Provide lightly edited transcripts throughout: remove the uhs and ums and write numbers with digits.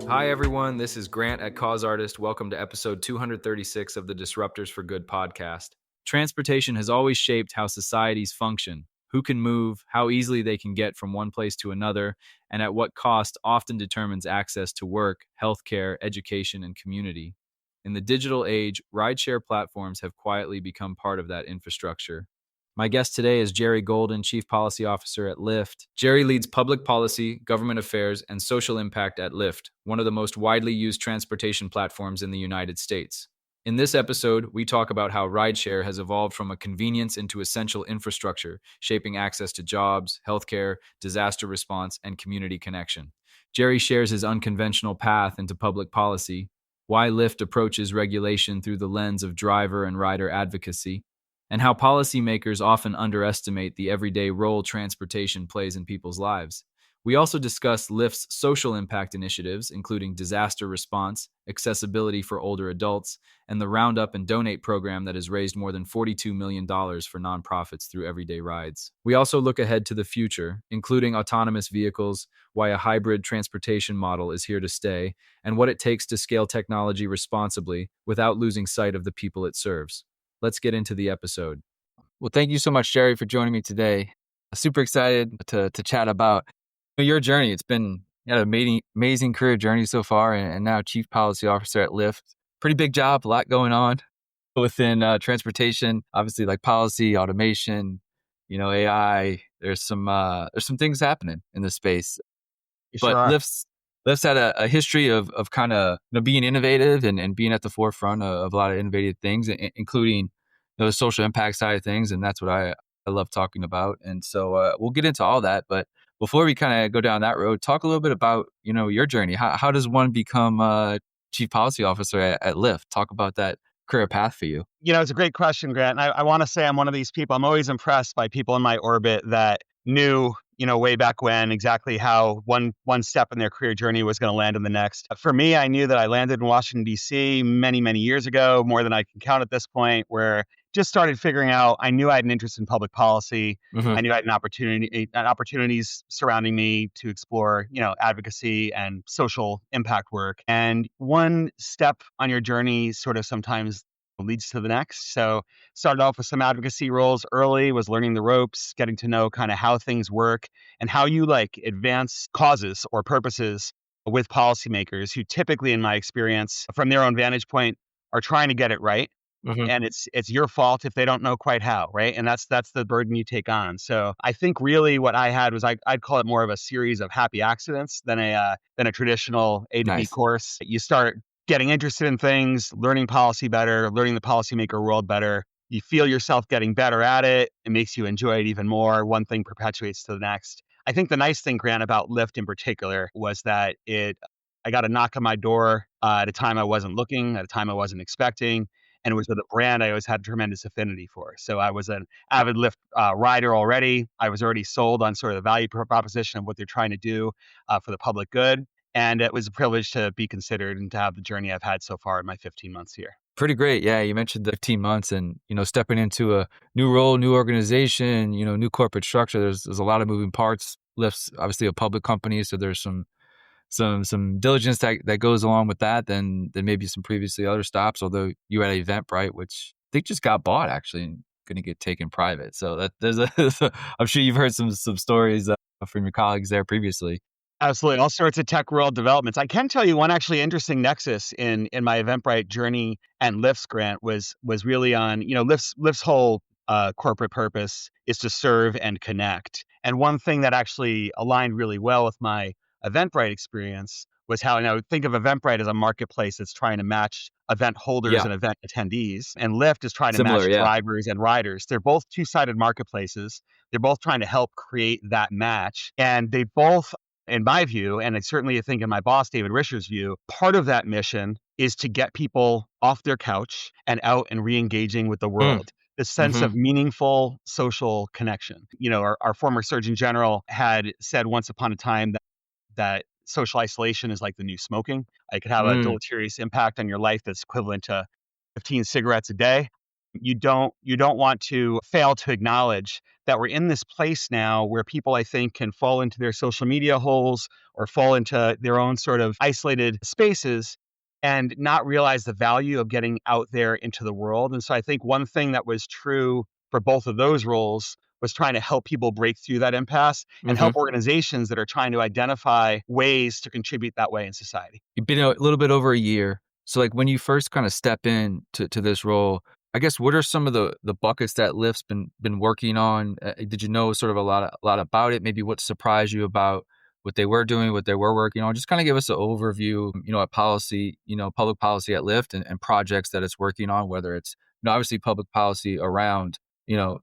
Hi, everyone. This is Grant at Cause Artist. Welcome to episode 236 of the Disruptors for Good podcast. Transportation has always shaped how societies function. Who can move, how easily they can get from one place to another, and at what cost often determines access to work, healthcare, education, and community. In the digital age, rideshare platforms have quietly become part of that infrastructure. My guest today is Jerry Golden, Chief Policy Officer at Lyft. Jerry leads public policy, government affairs, and social impact at Lyft, one of the most widely used transportation platforms in the United States. In this episode, we talk about how rideshare has evolved from a convenience into essential infrastructure, shaping access to jobs, healthcare, disaster response, and community connection. Jerry shares his unconventional path into public policy, why Lyft approaches regulation through the lens of driver and rider advocacy, and how policymakers often underestimate the everyday role transportation plays in people's lives. We also discuss Lyft's social impact initiatives, including disaster response, accessibility for older adults, and the Roundup and Donate program that has raised more than $42 million for nonprofits through everyday rides. We also look ahead to the future, including autonomous vehicles, why a hybrid transportation model is here to stay, and what it takes to scale technology responsibly without losing sight of the people it serves. Let's get into the episode. Well, thank you so much, Jerry, for joining me today. Super excited to chat about your journey. It's been an amazing career journey so far, and now Chief Policy Officer at Lyft. Pretty big job, a lot going on within transportation. Obviously, like policy, automation, AI. There's some things happening in this space. Sure But are. Lyft's had a history of kind of being innovative and being at the forefront of a lot of innovative things, including the social impact side of things, and that's what I love talking about. And so we'll get into all that. But before we kind of go down that road, talk a little bit about your journey. How does one become Chief Policy Officer at Lyft? Talk about that career path for you. It's a great question, Grant. And I want to say I'm one of these people. I'm always impressed by people in my orbit that knew, way back when exactly how one step in their career journey was going to land in the next. For me, I knew that I landed in Washington, D.C. many, many years ago, more than I can count at this point, where just started figuring out, I knew I had an interest in public policy. Mm-hmm. I knew I had opportunities surrounding me to explore, advocacy and social impact work. And one step on your journey sort of sometimes leads to the next. So started off with some advocacy roles early, was learning the ropes, getting to know kind of how things work and how you advance causes or purposes with policymakers who typically, in my experience, from their own vantage point, are trying to get it right. Mm-hmm. And it's your fault if they don't know quite how, right? And that's the burden you take on. So I think really what I had was I'd call it more of a series of happy accidents than a traditional A to B Nice. course. You start getting interested in things, learning policy better, learning the policymaker world better. You feel yourself getting better at it. It makes you enjoy it even more. One thing perpetuates to the next. I think the nice thing, Grant, about Lyft in particular was that I got a knock on my door at a time I wasn't looking, at a time I wasn't expecting. And it was with a brand I always had tremendous affinity for. So I was an avid Lyft rider already. I was already sold on sort of the value proposition of what they're trying to do for the public good. And it was a privilege to be considered and to have the journey I've had so far in my 15 months here. Pretty great. Yeah, you mentioned the 15 months and, stepping into a new role, new organization, new corporate structure. There's a lot of moving parts. Lyft's obviously a public company, so there's some diligence that goes along with that than maybe some previously other stops, although you had Eventbrite, which I think just got bought actually and going to get taken private. So that I'm sure you've heard some stories from your colleagues there previously. Absolutely. All sorts of tech world developments. I can tell you one actually interesting nexus in my Eventbrite journey and Lyft's, Grant, was really on, Lyft's whole corporate purpose is to serve and connect. And one thing that actually aligned really well with my Eventbrite experience was how, think of Eventbrite as a marketplace that's trying to match event holders and event attendees. And Lyft is trying to match drivers and riders. They're both two-sided marketplaces. They're both trying to help create that match. And they both, in my view, and I certainly think in my boss, David Risher's view, part of that mission is to get people off their couch and out and re-engaging with the world. The sense of meaningful social connection. Our former Surgeon General had said once upon a time that social isolation is like the new smoking. It could have a deleterious impact on your life that's equivalent to 15 cigarettes a day. You don't want to fail to acknowledge that we're in this place now where people, I think, can fall into their social media holes or fall into their own sort of isolated spaces and not realize the value of getting out there into the world. And so I think one thing that was true for both of those roles was trying to help people break through that impasse and Hmm. help organizations that are trying to identify ways to contribute that way in society. You've been a little bit over a year. So like when you first kind of step in to this role, I guess what are some of the buckets that Lyft's been working on? Did you know sort of a lot about it? Maybe what surprised you about what they were doing, what they were working on? Just kind of give us an overview, at policy, public policy at Lyft and projects that it's working on, whether it's obviously public policy around,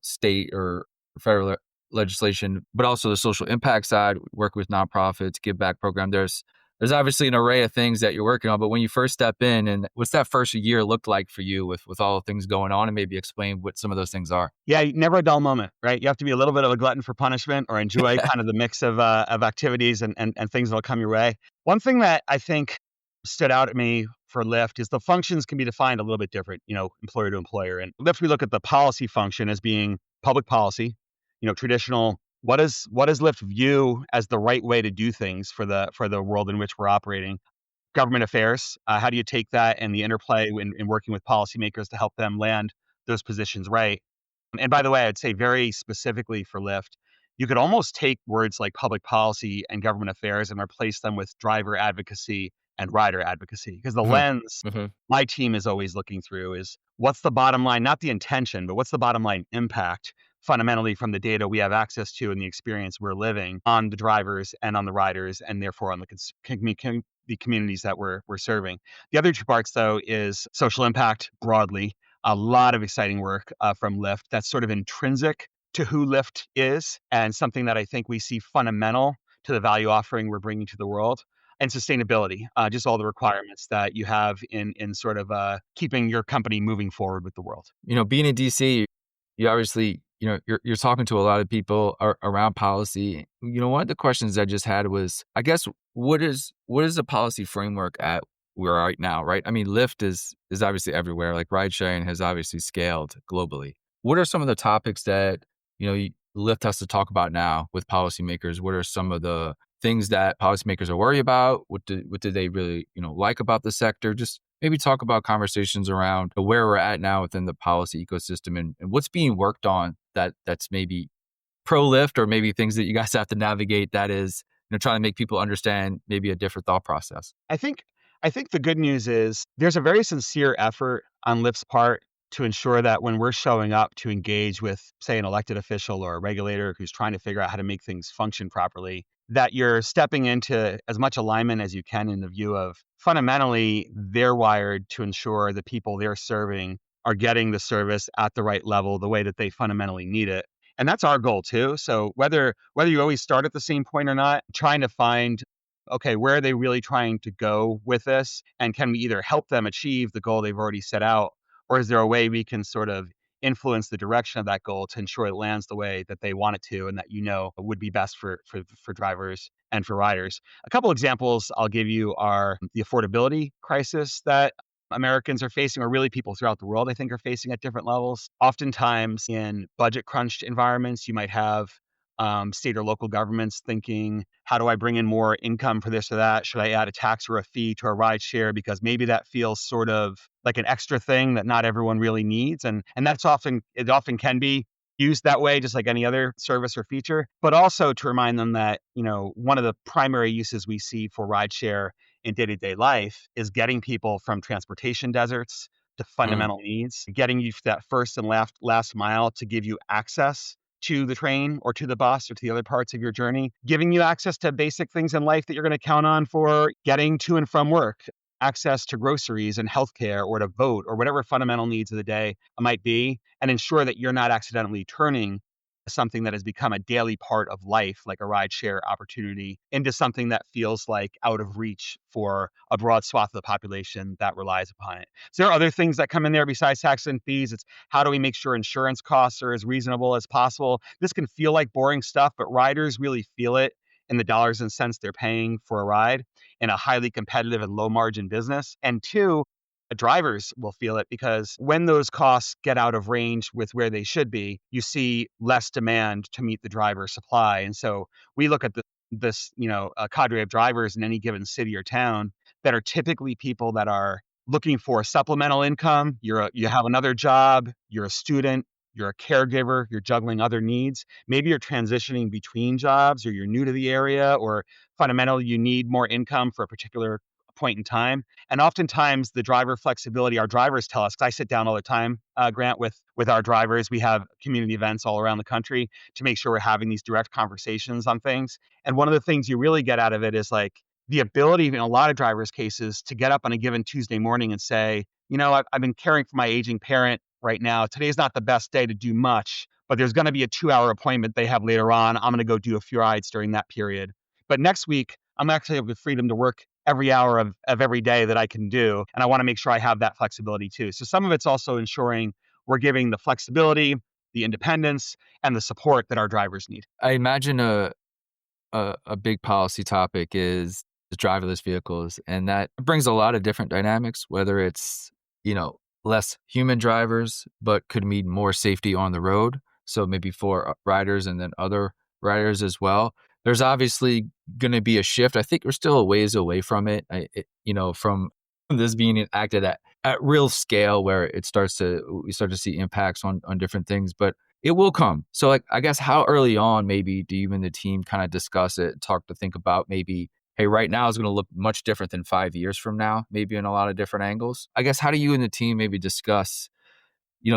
state or federal legislation, but also the social impact side, work with nonprofits, give back program. There's obviously an array of things that you're working on, but when you first step in, and what's that first year looked like for you with all the things going on, and maybe explain what some of those things are? Yeah, never a dull moment, right? You have to be a little bit of a glutton for punishment or enjoy kind of the mix of activities and things that'll come your way. One thing that I think stood out at me for Lyft is the functions can be defined a little bit different, employer to employer. And Lyft, we look at the policy function as being public policy, traditional. What does Lyft view as the right way to do things for the world in which we're operating? Government affairs. How do you take that and the interplay in working with policymakers to help them land those positions right? And by the way, I'd say very specifically for Lyft, you could almost take words like public policy and government affairs and replace them with driver advocacy and rider advocacy. Because the Hmm. lens Hmm. my team is always looking through is what's the bottom line, not the intention, but what's the bottom line impact fundamentally from the data we have access to and the experience we're living on the drivers and on the riders and therefore on the communities that we're serving. The other two parts, though, is social impact broadly. A lot of exciting work from Lyft that's sort of intrinsic to who Lyft is and something that I think we see fundamental to the value offering we're bringing to the world. And sustainability, just all the requirements that you have in sort of keeping your company moving forward with the world. Being in DC, you obviously, you're talking to a lot of people around policy. One of the questions I just had was, I guess, what is the policy framework at we're right now, right? I mean, Lyft is obviously everywhere. Like ride sharing has obviously scaled globally. What are some of the topics that Lyft has to talk about now with policymakers? What are some of the things that policymakers are worried about? What do they really like about the sector? Just maybe talk about conversations around where we're at now within the policy ecosystem and what's being worked on that's maybe pro Lyft or maybe things that you guys have to navigate that is trying to make people understand maybe a different thought process. I think I think the good news is there's a very sincere effort on Lyft's part to ensure that when we're showing up to engage with, say, an elected official or a regulator who's trying to figure out how to make things function properly, that you're stepping into as much alignment as you can in the view of fundamentally they're wired to ensure the people they're serving are getting the service at the right level, the way that they fundamentally need it. And that's our goal too. So whether you always start at the same point or not, trying to find, okay, where are they really trying to go with this? And can we either help them achieve the goal they've already set out, or is there a way we can sort of influence the direction of that goal to ensure it lands the way that they want it to and that would be best for drivers and for riders? A couple examples I'll give you are the affordability crisis that Americans are facing, or really people throughout the world, I think, are facing at different levels. Oftentimes in budget crunched environments, you might have state or local governments thinking, how do I bring in more income for this or that? Should I add a tax or a fee to a ride share? Because maybe that feels sort of like an extra thing that not everyone really needs. And it often can be used that way, just like any other service or feature. But also to remind them that, one of the primary uses we see for rideshare in day-to-day life is getting people from transportation deserts to Mm. fundamental needs, getting you to that first and last mile to give you access to the train or to the bus or to the other parts of your journey, giving you access to basic things in life that you're going to count on for getting to and from work, access to groceries and healthcare or to vote or whatever fundamental needs of the day might be, and ensure that you're not accidentally turning something that has become a daily part of life, like a rideshare opportunity, into something that feels like out of reach for a broad swath of the population that relies upon it. So there are other things that come in there besides taxes and fees. It's how do we make sure insurance costs are as reasonable as possible? This can feel like boring stuff, but riders really feel it in the dollars and cents they're paying for a ride in a highly competitive and low margin business. And two, drivers will feel it, because when those costs get out of range with where they should be, you see less demand to meet the driver supply. And so we look at this, a cadre of drivers in any given city or town that are typically people that are looking for supplemental income. You have another job, you're a student, you're a caregiver, you're juggling other needs. Maybe you're transitioning between jobs, or you're new to the area, or fundamentally you need more income for a particular point in time. And oftentimes the driver flexibility, our drivers tell us, 'cause I sit down all the time, Grant, with our drivers. We have community events all around the country to make sure we're having these direct conversations on things. And one of the things you really get out of it is like the ability in a lot of drivers' cases to get up on a given Tuesday morning and say, I've been caring for my aging parent right now. Today's not the best day to do much, but there's going to be a 2-hour appointment they have later on. I'm going to go do a few rides during that period. But next week, I'm actually have the freedom to work every hour of every day that I can do. And I want to make sure I have that flexibility too. So some of it's also ensuring we're giving the flexibility, the independence, and the support that our drivers need. I imagine a big policy topic is driverless vehicles, and that brings a lot of different dynamics, whether it's, less human drivers, but could mean more safety on the road. So maybe for riders and then other riders as well. There's obviously going to be a shift. I think we're still a ways away from it, from this being enacted at real scale, where we start to see impacts on different things, but it will come. So like, I guess how early on maybe do you and the team kind of discuss it, think about maybe, hey, right now is going to look much different than 5 years from now, maybe in a lot of different angles. I guess how do you and the team maybe discuss,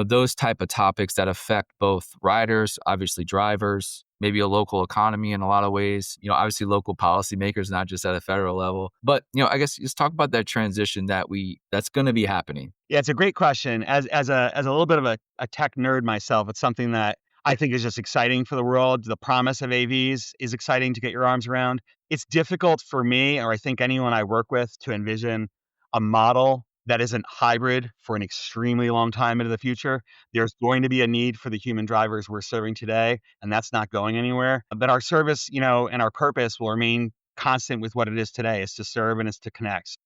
those type of topics that affect both riders, obviously drivers, maybe a local economy in a lot of ways, obviously local policymakers, not just at a federal level. But, I guess just talk about that transition that's going to be happening. Yeah, it's a great question. As a little bit of a tech nerd myself, it's something that I think is just exciting for the world. The promise of AVs is exciting to get your arms around. It's difficult for me, or I think anyone I work with, to envision a model that isn't hybrid for an extremely long time into the future. There's going to be a need for the human drivers we're serving today, and that's not going anywhere. But our service, and our purpose will remain constant with what it is today. It's to serve and it's to connect.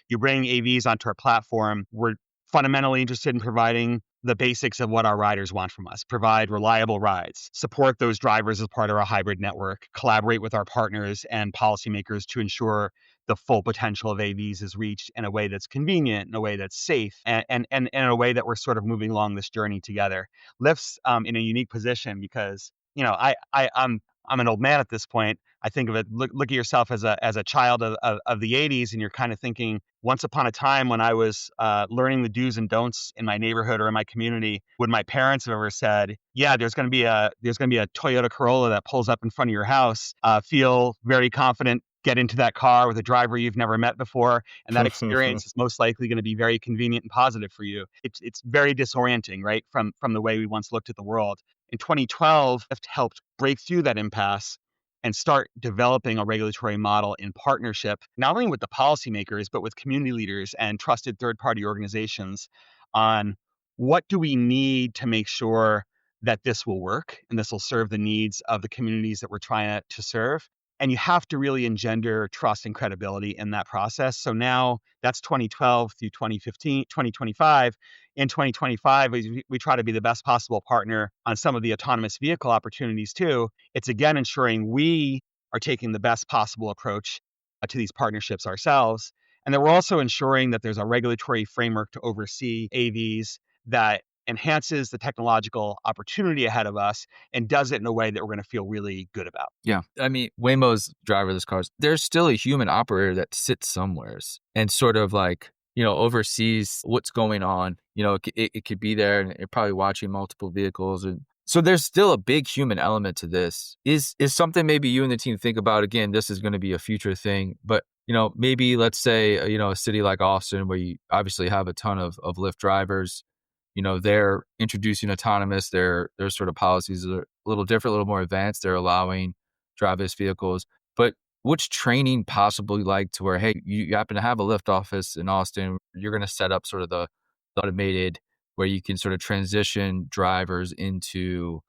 You bring AVs onto our platform, we're fundamentally interested in providing the basics of what our riders want from us: provide reliable rides, support those drivers as part of our hybrid network, collaborate with our partners and policymakers to ensure the full potential of AVs is reached in a way that's convenient, in a way that's safe, and in a way that we're sort of moving along this journey together. Lyft's in a unique position because, I'm an old man at this point. I think of it, look at yourself as a child of the 80s, and you're kind of thinking, once upon a time when I was learning the do's and don'ts in my neighborhood or in my community, would my parents have ever said, yeah, there's going to be a Toyota Corolla that pulls up in front of your house, feel very confident, get into that car with a driver you've never met before, and that experience is most likely going to be very convenient and positive for you. It's very disorienting, right, from the way we once looked at the world. In 2012, Lyft helped break through that impasse and start developing a regulatory model in partnership, not only with the policymakers, but with community leaders and trusted third-party organizations, on what do we need to make sure that this will work and this will serve the needs of the communities that we're trying to serve. And you have to really engender trust and credibility in that process. So now that's 2012 through 2015, 2025. In 2025, we try to be the best possible partner on some of the autonomous vehicle opportunities too. It's again ensuring we are taking the best possible approach to these partnerships ourselves. And then we're also ensuring that there's a regulatory framework to oversee AVs that enhances the technological opportunity ahead of us and does it in a way that we're going to feel really good about. Yeah. I mean, Waymo's driverless cars, there's still a human operator that sits somewheres and sort of like, oversees what's going on. It could be there and you're probably watching multiple vehicles. And so there's still a big human element to this. Is something maybe you and the team think about? Again, this is going to be a future thing, but maybe let's say, a city like Austin, where you obviously have a ton of Lyft drivers, they're introducing autonomous, their sort of policies are a little different, a little more advanced. They're allowing driverless vehicles, but what's training possibly like to where, hey, you happen to have a Lyft office in Austin, you're going to set up sort of the automated where you can sort of transition drivers into,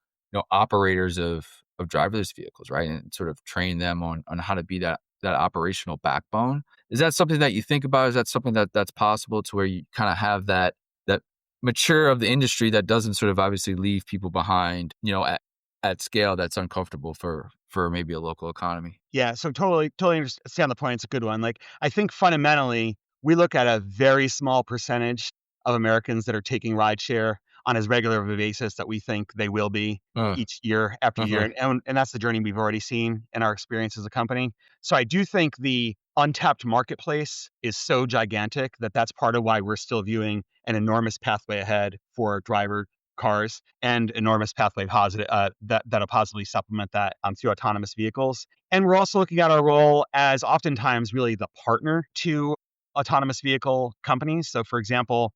operators of driverless vehicles, right? And sort of train them on how to be that operational backbone. Is that something that you think about? Is that something that's possible to where you kind of have that mature of the industry that doesn't sort of obviously leave people behind, at scale that's uncomfortable for maybe a local economy? Yeah, so totally understand the point. It's a good one. Like, I think fundamentally, we look at a very small percentage of Americans that are taking rideshare on as regular of a basis that we think they will be Uh, each year after year. uh-huh. And that's the journey we've already seen in our experience as a company. So I do think the untapped marketplace is so gigantic that that's part of why we're still viewing an enormous pathway ahead for driver cars and enormous pathway that'll positively supplement that through autonomous vehicles. And we're also looking at our role as oftentimes really the partner to autonomous vehicle companies. So, for example,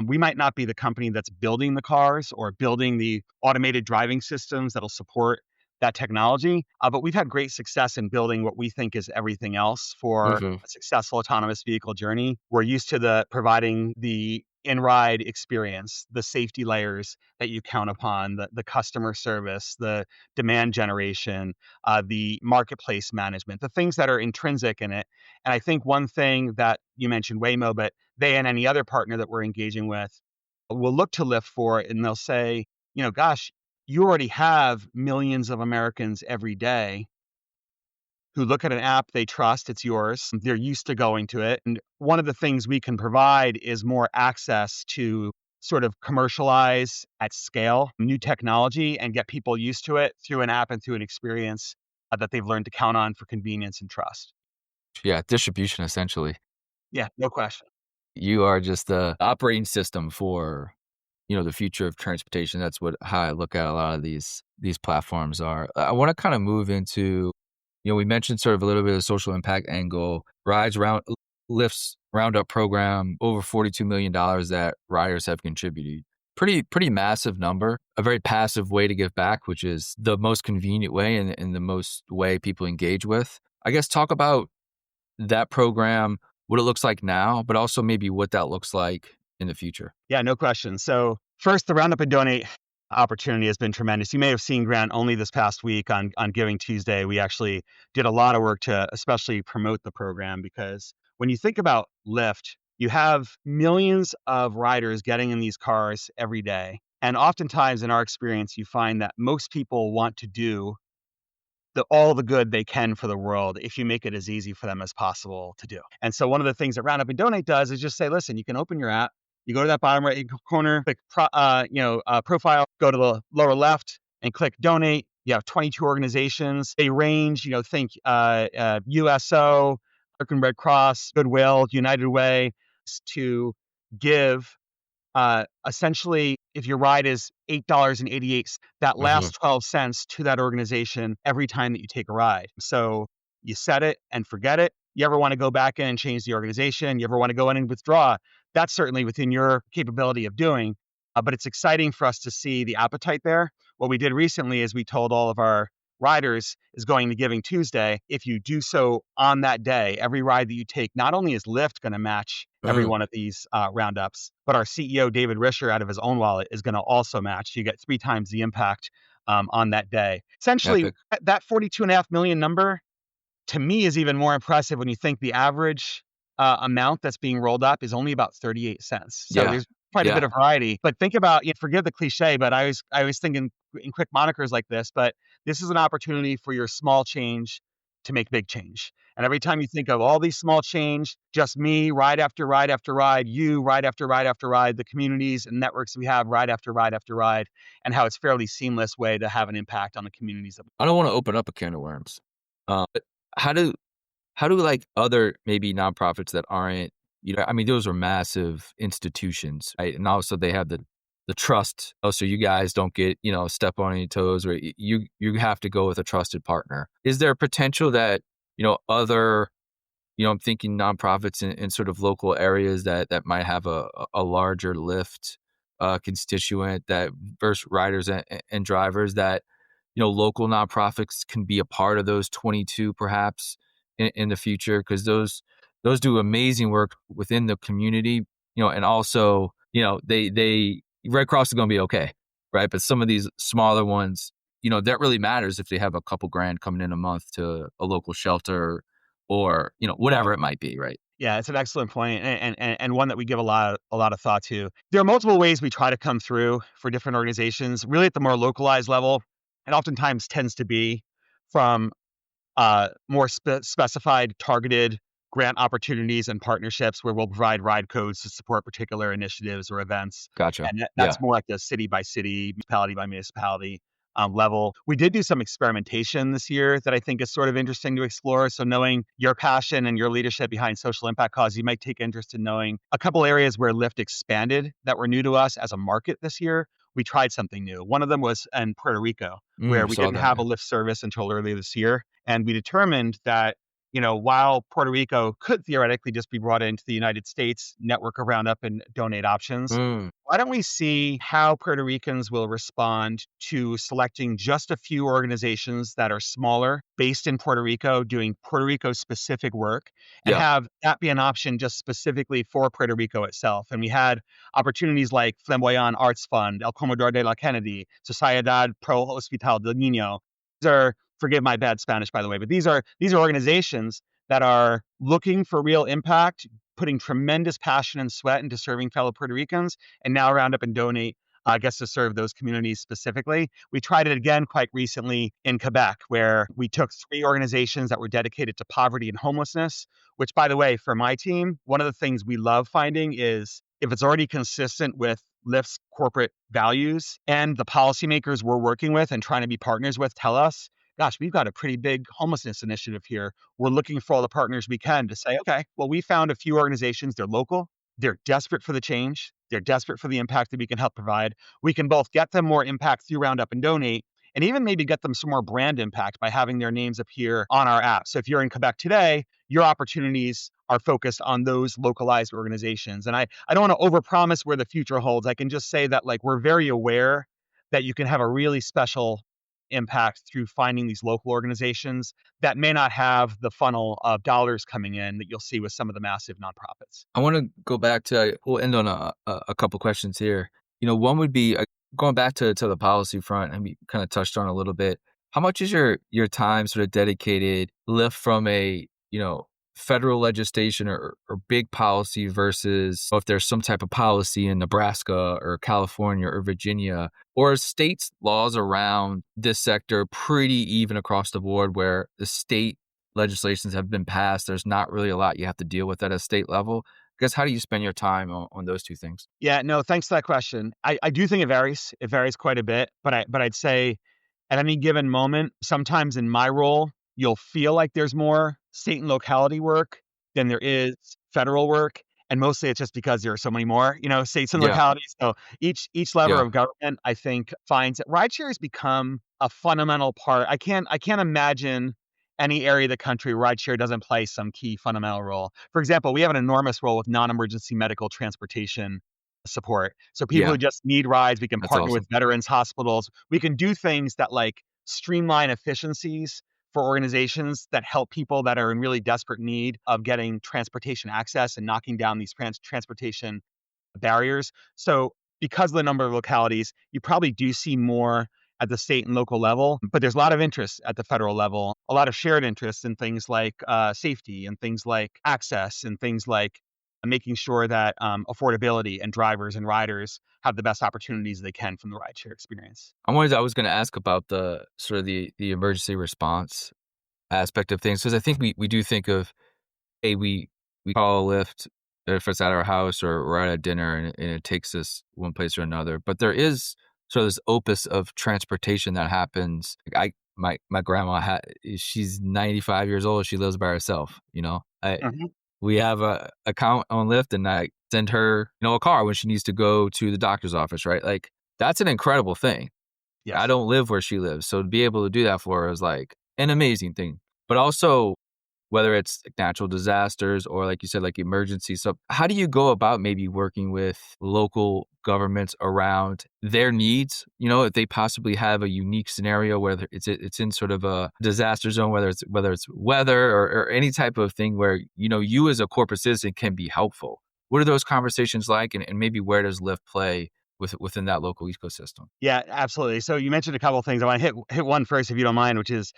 we might not be the company that's building the cars or building the automated driving systems that'll support that technology, but we've had great success in building what we think is everything else for Mhm. a successful autonomous vehicle journey. We're used to providing the in-ride experience, the safety layers that you count upon, the customer service, the demand generation, the marketplace management, the things that are intrinsic in it. And I think one thing that you mentioned Waymo, but they and any other partner that we're engaging with will look to Lyft for it, and they'll say, gosh, you already have millions of Americans every day who look at an app they trust, it's yours. They're used to going to it. And one of the things we can provide is more access to sort of commercialize at scale new technology and get people used to it through an app and through an experience that they've learned to count on for convenience and trust. Yeah, distribution essentially. Yeah, no question. You are just the operating system for, the future of transportation. That's how I look at a lot of these platforms are. I want to kind of move into, we mentioned sort of a little bit of social impact angle. Lyft's Roundup program, over $42 million that riders have contributed. Pretty massive number. A very passive way to give back, which is the most convenient way and the most way people engage with. I guess talk about that program, what it looks like now, but also maybe what that looks like in the future. Yeah, no question. So first, the Roundup and Donate opportunity has been tremendous. You may have seen, Grant, only this past week on Giving Tuesday, we actually did a lot of work to especially promote the program, because when you think about Lyft, you have millions of riders getting in these cars every day. And oftentimes in our experience, you find that most people want to do all the good they can for the world if you make it as easy for them as possible to do. And so one of the things that Roundup and Donate does is just say, listen, you can open your app, you go to that bottom right corner, click profile, go to the lower left and click donate. You have 22 organizations. They range, think USO, American Red Cross, Goodwill, United Way, to give essentially, if your ride is $8.88, that Mhm. last 12 cents to that organization every time that you take a ride. So you set it and forget it. You ever want to go back in and change the organization? You ever want to go in and withdraw? That's certainly within your capability of doing. But it's exciting for us to see the appetite there. What we did recently is we told all of our riders is going to Giving Tuesday. If you do so on that day, every ride that you take, not only is Lyft going to match every Mhm. one of these roundups, but our CEO, David Risher, out of his own wallet, is going to also match. You get 3 times the impact on that day. Essentially, Epic. that 42.5 million number to me is even more impressive when you think the average amount that's being rolled up is only about 38 cents. So Yeah. there's quite a bit Yeah. of variety. But think about, forgive the cliche, but I was thinking in quick monikers like this, but this is an opportunity for your small change to make big change. And every time you think of all these small change, just me, ride after ride after ride, you, ride after ride after ride, the communities and networks we have, ride after ride after ride, and how it's a fairly seamless way to have an impact on the communities that I don't want to open up a can of worms. But how do like other maybe nonprofits that aren't, I mean, those are massive institutions, right? And also they have the trust. Oh, so you guys don't get, step on any toes, or you have to go with a trusted partner. Is there a potential that, other, I'm thinking nonprofits in sort of local areas that might have a larger Lyft constituent that versus riders and drivers, that local nonprofits can be a part of those 22 perhaps in the future, because those do amazing work within the community, and also, they Red Cross is going to be okay, right? But some of these smaller ones, that really matters if they have a couple grand coming in a month to a local shelter or, whatever it might be, right? Yeah, it's an excellent point, and one that we give a lot of thought to. There are multiple ways we try to come through for different organizations, really at the more localized level, and oftentimes tends to be from more specified, targeted grant opportunities and partnerships where we'll provide ride codes to support particular initiatives or events. Gotcha. And Yeah. that's more like the city by city, municipality by municipality level. We did do some experimentation this year that I think is sort of interesting to explore. So, knowing your passion and your leadership behind social impact cause, you might take interest in knowing a couple areas where Lyft expanded that were new to us as a market this year. We tried something new. One of them was in Puerto Rico, where we Saw didn't that. have a Lyft service until earlier this year. And we determined that, while Puerto Rico could theoretically just be brought into the United States network of Roundup and Donate options, Mm, why don't we see how Puerto Ricans will respond to selecting just a few organizations that are smaller, based in Puerto Rico, doing Puerto Rico specific work, and yeah. have that be an option just specifically for Puerto Rico itself? And we had opportunities like Flamboyant Arts Fund, El Comedor de la Kennedy, Sociedad Pro Hospital del Niño. These are, forgive my bad Spanish, by the way, but these are organizations that are looking for real impact, putting tremendous passion and sweat into serving fellow Puerto Ricans, and now Roundup and Donate gets to serve those communities specifically. We tried it again quite recently in Quebec, where we took 3 organizations that were dedicated to poverty and homelessness, which, by the way, for my team, one of the things we love finding is if it's already consistent with Lyft's corporate values and the policymakers we're working with and trying to be partners with tell us, gosh, we've got a pretty big homelessness initiative here. We're looking for all the partners we can to say, okay, well, we found a few organizations, they're local, they're desperate for the change, they're desperate for the impact that we can help provide. We can both get them more impact through Roundup and Donate, and even maybe get them some more brand impact by having their names appear on our app. So if you're in Quebec today, your opportunities are focused on those localized organizations. And I don't want to overpromise where the future holds. I can just say that we're very aware that you can have a really special impact through finding these local organizations that may not have the funnel of dollars coming in that you'll see with some of the massive nonprofits. I want to go back to, we'll end on a couple questions here. One would be going back to the policy front, and we kind of touched on a little bit. How much is your time sort of dedicated Lyft from a, federal legislation or big policy versus if there's some type of policy in Nebraska or California or Virginia, or states' laws around this sector pretty even across the board where the state legislations have been passed? There's not really a lot you have to deal with at a state level. I guess, how do you spend your time on those two things? Yeah, no, thanks for that question. I do think it varies. It varies quite a bit, but I'd say at any given moment, sometimes in my role, you'll feel like there's more state and locality work than there is federal work. And mostly it's just because there are so many more, states and Yeah. localities. So each lever Yeah. of government, I think, finds that rideshare has become a fundamental part. I can't imagine any area of the country where rideshare doesn't play some key fundamental role. For example, we have an enormous role with non-emergency medical transportation support. So people Yeah. who just need rides, we can That's partner with awesome. veterans hospitals. We can do things that streamline efficiencies for organizations that help people that are in really desperate need of getting transportation access and knocking down these transportation barriers. So because of the number of localities, you probably do see more at the state and local level, but there's a lot of interest at the federal level, a lot of shared interest in things like safety and things like access and things like making sure that affordability and drivers and riders have the best opportunities they can from the rideshare experience. I was going to ask about the sort of the emergency response aspect of things, because I think we do think of, hey, we call a Lyft if it's at our house or we're at a dinner and it takes us one place or another. But there is sort of this opus of transportation that happens. My grandma she's 95 years old. She lives by herself. Mhm. We have a account on Lyft, and I send her a car when she needs to go to the doctor's office. Right, like that's an incredible thing. I Yes. don't live where she lives, so to be able to do that for her is like an amazing thing. But also, whether it's natural disasters or, like you said, like emergencies. So how do you go about maybe working with local governments around their needs? If they possibly have a unique scenario where it's in sort of a disaster zone, whether it's weather or any type of thing where, you as a corporate citizen can be helpful. What are those conversations like? And maybe where does Lyft play within that local ecosystem? Yeah, absolutely. So you mentioned a couple of things. I want to hit one first, if you don't mind, which is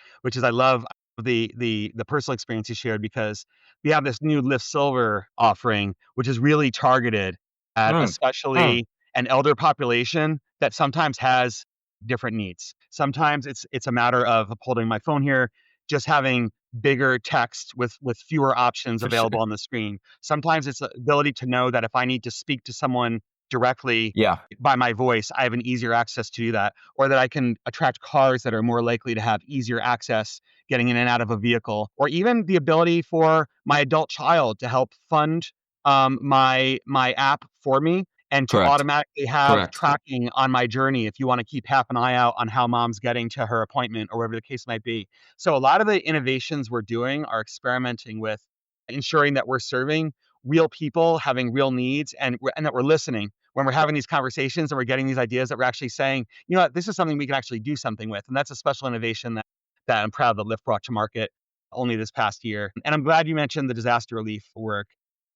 I love the personal experience you shared, because we have this new Lyft Silver offering, which is really targeted at especially an elder population that sometimes has different needs. Sometimes it's a matter of holding my phone here, just having bigger text with fewer options For sure. available on the screen. Sometimes it's the ability to know that if I need to speak to someone directly Yeah, by my voice, I have an easier access to do that, or that I can attract cars that are more likely to have easier access getting in and out of a vehicle, or even the ability for my adult child to help fund my app for me, and to correct. automatically have Correct. tracking on my journey if you want to keep half an eye out on how mom's getting to her appointment or whatever the case might be. So a lot of the innovations we're doing are experimenting with ensuring that we're serving real people having real needs, and that we're listening when we're having these conversations and we're getting these ideas, that we're actually saying, you know what, this is something we can actually do something with. And that's a special innovation that I'm proud that Lyft brought to market only this past year. And I'm glad you mentioned the disaster relief work.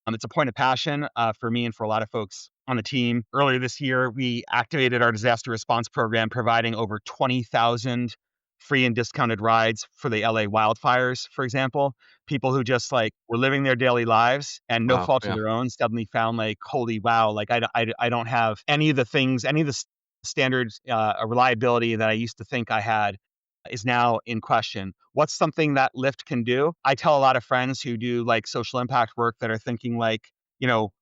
It's a point of passion for me and for a lot of folks on the team. Earlier this year, we activated our disaster response program, providing over 20,000 free and discounted rides for the LA wildfires, for example. People who just like were living their daily lives and no Wow. fault of Yeah. their own suddenly found like, holy wow, like I don't have any of the things, any of the standards, reliability that I used to think I had is now in question. What's something that Lyft can do? I tell a lot of friends who do like social impact work that are thinking like,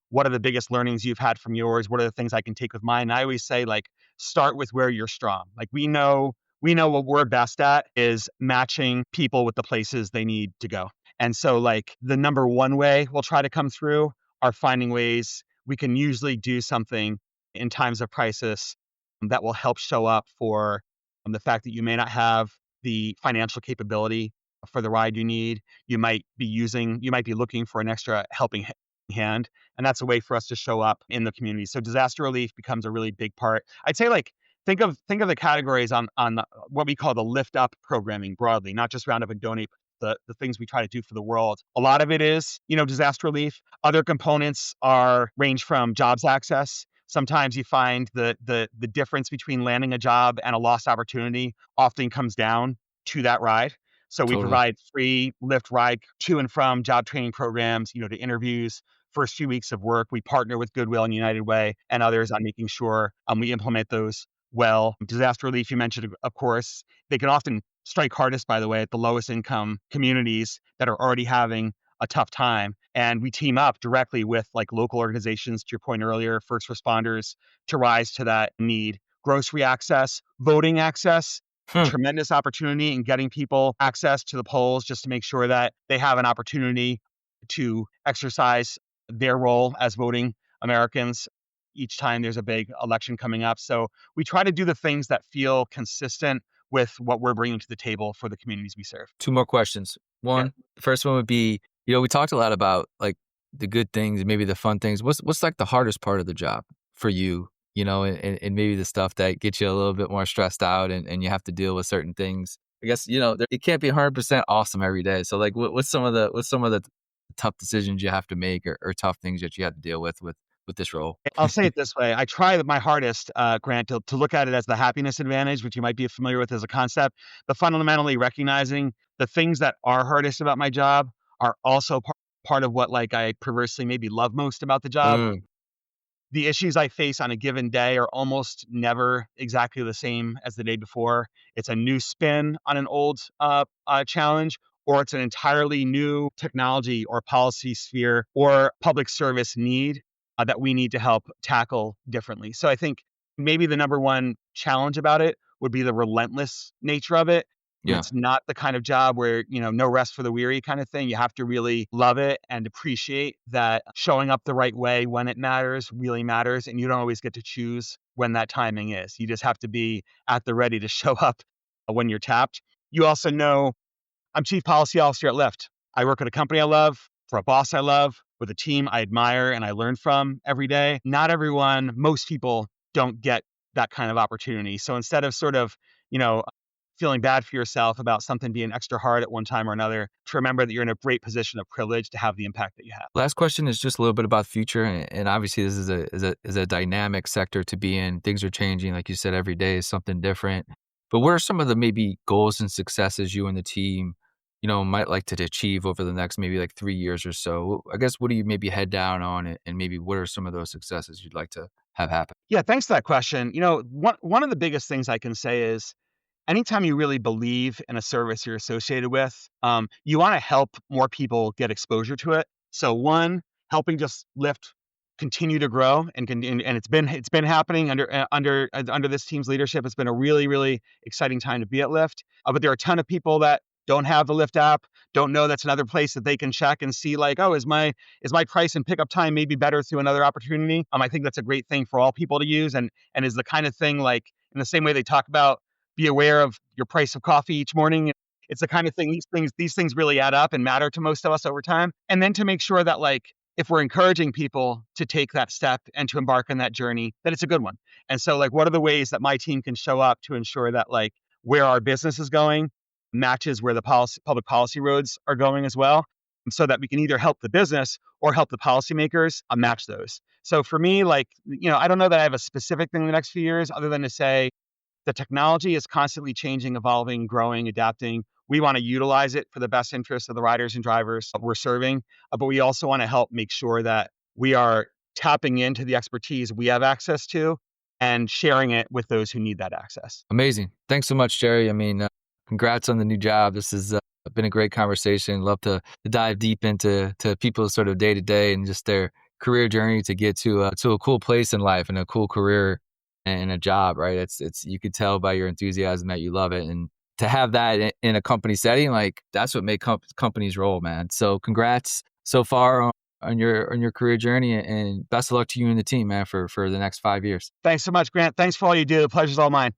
what are the biggest learnings you've had from yours? What are the things I can take with mine? And I always say like, start with where you're strong. Like we know what we're best at is matching people with the places they need to go. And so like the number one way we'll try to come through are finding ways we can usually do something in times of crisis that will help show up for the fact that you may not have the financial capability for the ride you need. You might be looking for an extra helping hand. And that's a way for us to show up in the community. So disaster relief becomes a really big part. I'd say like, think of the categories on what we call the lift up programming broadly, not just round up and donate, but the things we try to do for the world. A lot of it is, disaster relief. Other components range from jobs access. Sometimes you find the difference between landing a job and a lost opportunity often comes down to that ride. So we Totally. provide free Lyft ride to and from job training programs, to interviews, first few weeks of work. We partner with Goodwill and United Way and others on making sure we implement those well. Disaster relief, you mentioned, of course, they can often strike hardest, by the way, at the lowest income communities that are already having a tough time. And we team up directly with like local organizations, to your point earlier, first responders, to rise to that need. Grocery access, voting access, Hmm. tremendous opportunity in getting people access to the polls just to make sure that they have an opportunity to exercise their role as voting Americans each time there's a big election coming up. So we try to do the things that feel consistent with what we're bringing to the table for the communities we serve. Two more questions. Yeah. One, the first one would be, we talked a lot about like the good things and maybe the fun things. What's like the hardest part of the job for you? And maybe the stuff that gets you a little bit more stressed out and you have to deal with certain things. I guess it can't be 100% awesome every day. So like, what's some of the tough decisions you have to make or tough things that you have to deal with this role? I'll say it this way. I try my hardest, Grant, to look at it as the happiness advantage, which you might be familiar with as a concept, but fundamentally recognizing the things that are hardest about my job are also part of what like I perversely maybe love most about the job. Mm, The issues I face on a given day are almost never exactly the same as the day before. It's a new spin on an old challenge, or it's an entirely new technology or policy sphere or public service need that we need to help tackle differently. So I think maybe the number one challenge about it would be the relentless nature of it. yeah. It's not the kind of job where, no rest for the weary kind of thing. You have to really love it and appreciate that showing up the right way when it matters really matters. And you don't always get to choose when that timing is. You just have to be at the ready to show up when you're tapped. You also know I'm chief policy officer at Lyft. I work at a company I love, for a boss I love, with a team I admire and I learn from every day. Not everyone, most people don't get that kind of opportunity. So instead of sort of, feeling bad for yourself about something being extra hard at one time or another, to remember that you're in a great position of privilege to have the impact that you have. Last question is just a little bit about the future, and obviously this is a dynamic sector to be in. Things are changing, like you said, every day is something different. But what are some of the maybe goals and successes you and the team might like to achieve over the next maybe like 3 years or so? I guess, what do you maybe head down on, and maybe what are some of those successes you'd like to have happen? Yeah, thanks for that question. One of the biggest things I can say is anytime you really believe in a service you're associated with, you want to help more people get exposure to it. So one, helping just Lyft continue to grow and it's been happening under this team's leadership. It's been a really, really exciting time to be at Lyft. But there are a ton of people that don't have the Lyft app, don't know that's another place that they can check and see like, oh, is my price and pickup time maybe better through another opportunity? I think that's a great thing for all people to use, and is the kind of thing, like in the same way they talk about be aware of your price of coffee each morning. It's the kind of thing, these things really add up and matter to most of us over time. And then to make sure that, like, if we're encouraging people to take that step and to embark on that journey, that it's a good one. And so, like, what are the ways that my team can show up to ensure that, like, where our business is going matches where the public policy roads are going as well, so that we can either help the business or help the policymakers match those. So for me, like, I don't know that I have a specific thing in the next few years other than to say, the technology is constantly changing, evolving, growing, adapting. We want to utilize it for the best interest of the riders and drivers we're serving, but we also want to help make sure that we are tapping into the expertise we have access to and sharing it with those who need that access. Amazing. Thanks so much, Jerry. Congrats on the new job. This has been a great conversation. Love to dive deep into people's sort of day to day and just their career journey to get to a cool place in life and a cool career and a job, right? It's you could tell by your enthusiasm that you love it, and to have that in a company setting, like, that's what makes companies roll, man. So congrats so far on your career journey, and best of luck to you and the team, man, for the next 5 years. Thanks so much, Grant. Thanks for all you do. The pleasure's all mine.